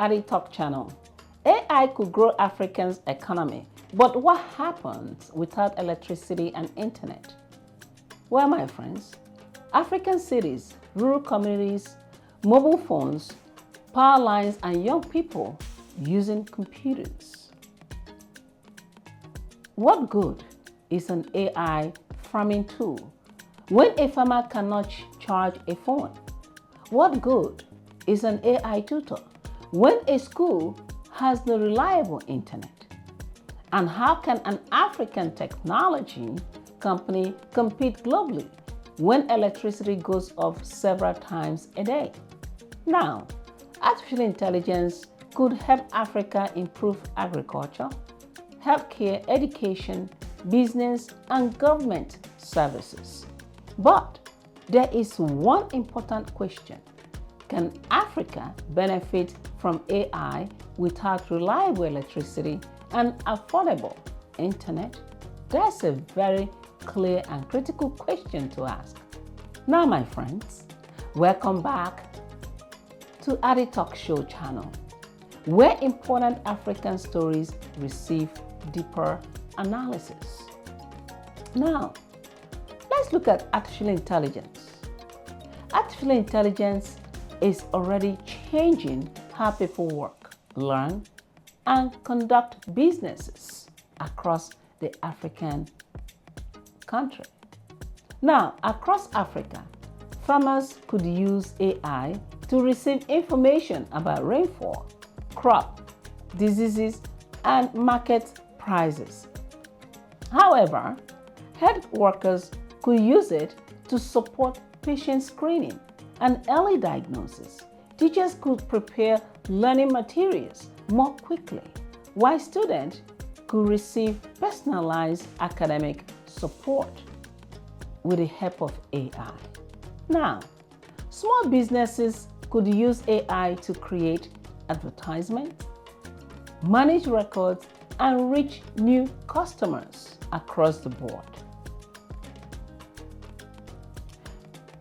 AdiTalk channel. AI could grow Africa's economy, but what happens without electricity and internet? Well, my friends, African cities, rural communities, mobile phones, power lines, and young people using computers. What good is an AI farming tool when a farmer cannot charge a phone? What good is an AI tutor when a school has no reliable internet? And how can an African technology company compete globally when electricity goes off several times a day? Now, artificial intelligence could help Africa improve agriculture, healthcare, education, business, and government services. But there is one important question. Can Africa benefit from AI without reliable electricity and affordable internet? That's a very clear and critical question to ask. Now, my friends, welcome back to AdiTalk Show channel, where important African stories receive deeper analysis. Now, let's look at artificial intelligence. Artificial intelligence is already changing how people work, learn, and conduct businesses across the African country. Now, across Africa, farmers could use AI to receive information about rainfall, crop, diseases, and market prices. However, health workers could use it to support patient screening and early diagnosis. Teachers could prepare learning materials more quickly, while students could receive personalized academic support with the help of AI. Now, small businesses could use AI to create advertisements, manage records, and reach new customers across the board.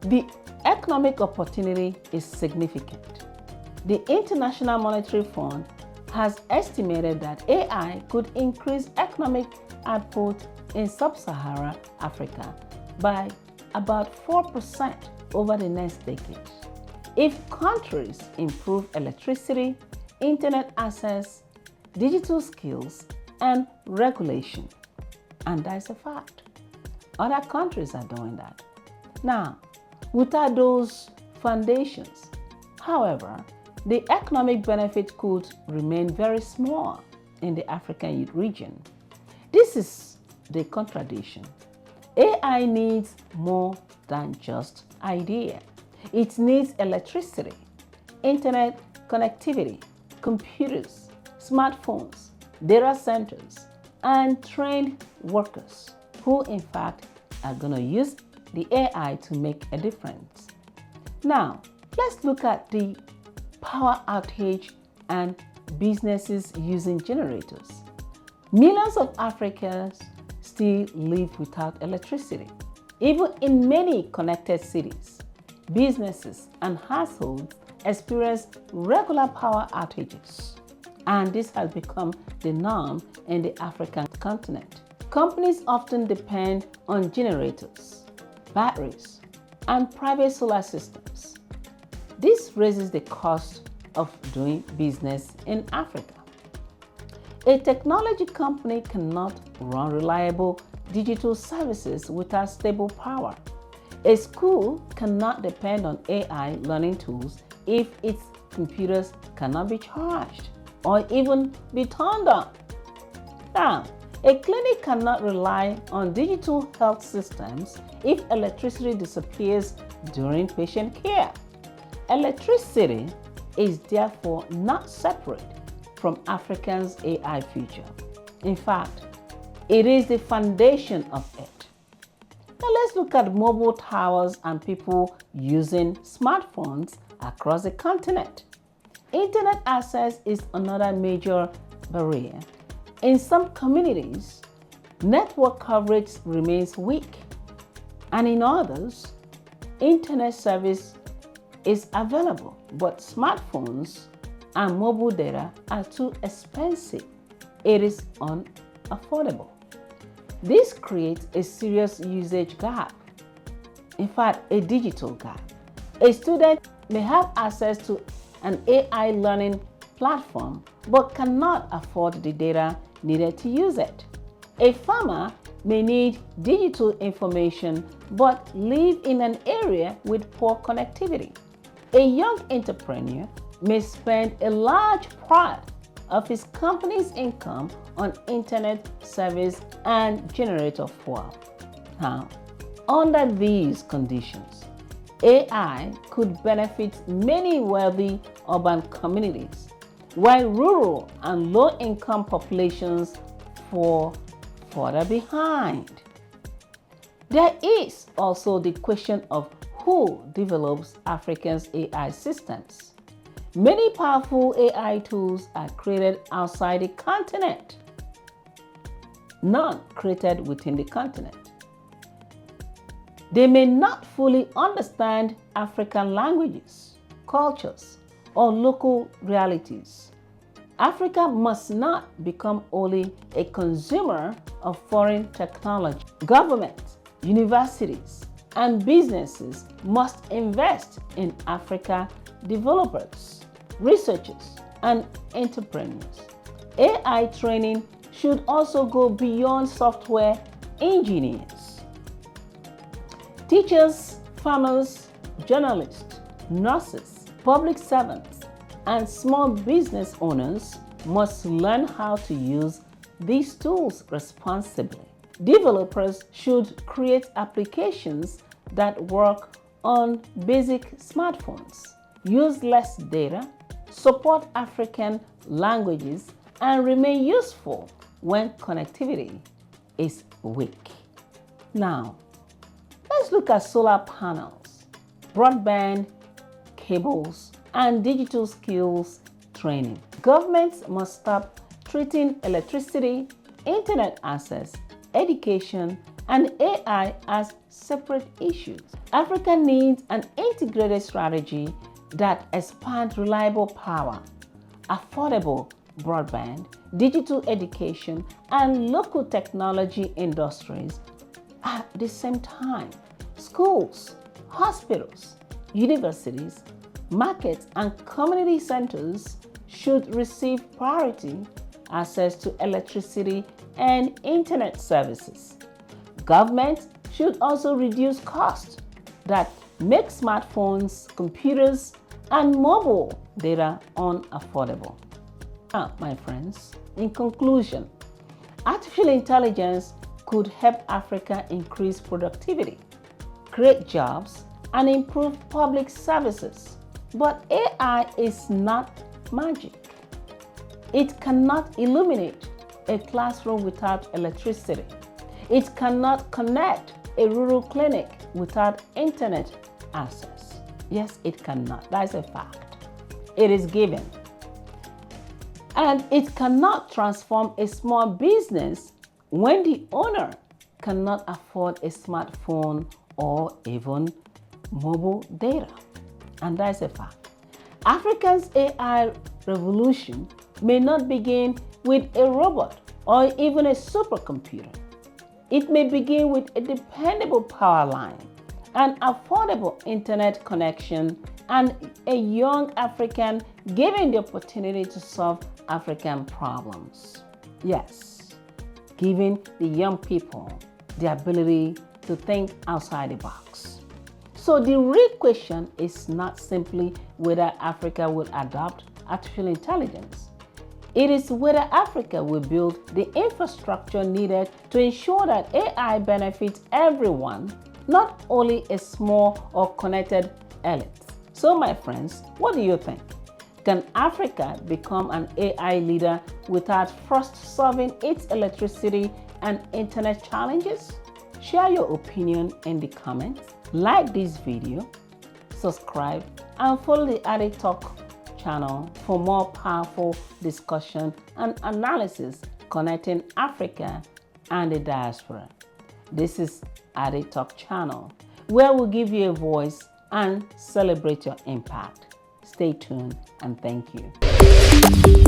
The economic opportunity is significant. The International Monetary Fund has estimated that AI could increase economic output in sub-Saharan Africa by about 4% over the next decade. If countries improve electricity, internet access, digital skills, and regulation, and that's a fact. Other countries are doing that. Now, without those foundations, however, the economic benefit could remain very small in the African region. This is the contradiction. AI needs more than just idea. It needs electricity, internet connectivity, computers, smartphones, data centers, and trained workers who in fact are going to use the AI to make a difference. Now, let's look at the power outage and businesses using generators. Millions of Africans still live without electricity. Even in many connected cities, businesses and households experience regular power outages, and this has become the norm in the African continent. Companies often depend on generators, batteries, and private solar systems. This raises the cost of doing business in Africa. A technology company cannot run reliable digital services without stable power. A school cannot depend on AI learning tools if its computers cannot be charged or even be turned on. Now, a clinic cannot rely on digital health systems if electricity disappears during patient care. Electricity is therefore not separate from Africa's AI future. In fact, it is the foundation of it. Now let's look at mobile towers and people using smartphones across the continent. Internet access is another major barrier. In some communities, network coverage remains weak, and in others, internet service is available, but smartphones and mobile data are too expensive. It is unaffordable. This creates a serious usage gap. In fact, a digital gap. A student may have access to an AI learning platform but cannot afford the data needed to use it. A farmer may need digital information but live in an area with poor connectivity. A young entrepreneur may spend a large part of his company's income on internet service and generator fuel. Now, under these conditions, AI could benefit many wealthy urban communities, while rural and low-income populations fall further behind. There is also the question of who develops Africa's AI systems. Many powerful AI tools are created outside the continent, none created within the continent. They may not fully understand African languages, cultures, or local realities. Africa must not become only a consumer of foreign technology. Governments, universities, and businesses must invest in Africa developers, researchers, and entrepreneurs. AI training should also go beyond software engineers. Teachers, farmers, journalists, nurses, public servants, and small business owners must learn how to use these tools responsibly. Developers should create applications that work on basic smartphones, use less data, support African languages, and remain useful when connectivity is weak. Now, let's look at solar panels, broadband cables, and digital skills training. Governments must stop treating electricity, internet access, education, and AI as separate issues. Africa needs an integrated strategy that expands reliable power, affordable broadband, digital education, and local technology industries at the same time. Schools, hospitals, universities, markets, and community centers should receive priority access to electricity and internet services. Government should also reduce costs that make smartphones, computers, and mobile data unaffordable. Now, my friends, in conclusion, artificial intelligence could help Africa increase productivity, create jobs, and improve public services. But AI is not magic. It cannot illuminate a classroom without electricity. It cannot connect a rural clinic without internet access. Yes, it cannot. That's a fact. It is given. And it cannot transform a small business when the owner cannot afford a smartphone or even mobile data. And that's a fact. Africa's AI revolution may not begin with a robot or even a supercomputer. It may begin with a dependable power line, an affordable internet connection, and a young African given the opportunity to solve African problems. Yes, giving the young people the ability to think outside the box. So the real question is not simply whether Africa will adopt artificial intelligence. It is whether Africa will build the infrastructure needed to ensure that AI benefits everyone, not only a small or connected elite. So my friends, what do you think? Can Africa become an AI leader without first solving its electricity and internet challenges? Share your opinion in the comments, like this video, subscribe, and follow the AddicTalk channel for more powerful discussion and analysis connecting Africa and the diaspora. This is AddicTalk channel, where we'll give you a voice and celebrate your impact. Stay tuned and thank you.